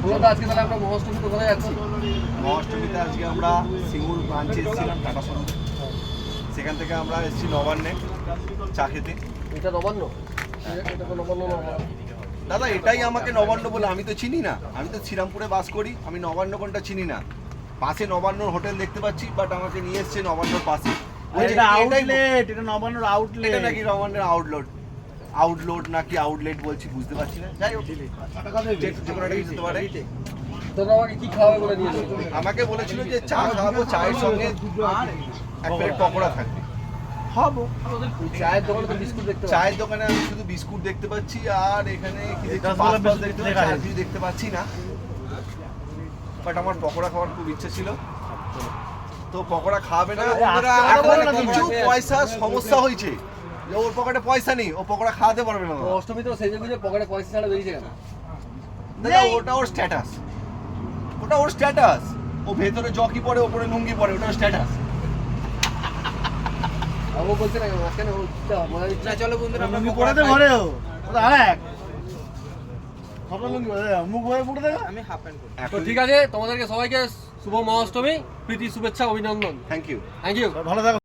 আজকে তাহলে আমরা মহাষ্টমীতে কোথায় যাচ্ছি? মহাষ্টমীতে আজকে আমরা সিঙ্গুর ব্রাঞ্চে এসেছিলাম টাটা শোরুম, সেখান থেকে আমরা এসেছি নবান্নে চা খেতে। এটা নবান্ন? এটা তো নবান্ন না। দাদা এটাই আমাকে নবান্ন বলে, আমি তো চিনি না, আমি তো শ্রীরামপুরে বাস করি, আমি নবান্ন কোনটা চিনি না। পাশে নবান্নর হোটেল দেখতে পাচ্ছি, বাট আমাকে নিয়ে এসছে নবান্নর পাশে। এটা আউটলেট, এটা নবান্নর আউটলেট। এটা নাকি নবান্নের আউটলোড নাকি আউটলেট বলছি, বুঝতে পারছি না। যাই হোক, যে কোনো একটা কিছু হতে পারে। তোরা আমাকে কি খাওয়াবে বলে নিয়ে এসেছিস? আমাকে বলেছিল যে চা খাওয়াবো, চায়ের সঙ্গে এক প্লেট পকোড়া থাকবে। খাবো। চায়ের দোকানে তো বিস্কুট দেখতে পাচ্ছি। চায়ের দোকানে আমি শুধু বিস্কুট দেখতে পাচ্ছি, আর এখানে কি দেখছি, রসগোল্লা পাঁচ বিস্কুট দেখতে দেখা পাচ্ছি, আর যাচ্ছে। কিছু দেখতে পাচ্ছি না। বাট আমার পকোড়া খাওয়ার খুব ইচ্ছে ছিল, তো পকোড়া খাবে না। এখন কিছু পয়সার সমস্যা হয়েছে, যে ওর পকেটে পয়সা নেই, ও পকোড়া খাওয়াতে পারবে না। অষ্টমী তো সেজে গুজে পকেটে পয়সা ছাড়া বেরিয়েছে কেন? দাদা ওটা ওর স্ট্যাটাস, ওটা ওর স্ট্যাটাস। ও ভেতরে জকি পরে, ওপরে লুঙ্গি পরে, ওটা স্ট্যাটাস। ও বলছে না কেন? ও মজা দিচ্ছে না। চলো বন্ধুরা, লুঙ্গি পরে দে ঘরেও। ওটা আরেক। সকাল লুঙ্গি পরে দে, মুখ ভরে পড়ে দে। আমি হাফ প্যান্ট করি। তো ঠিক আছে, তোমাদেরকে সবাইকে শুভ মহাষ্টমী, প্রীতি, শুভেচ্ছা, অভিনন্দন। Thank you. Thank you. ভালো থাকো।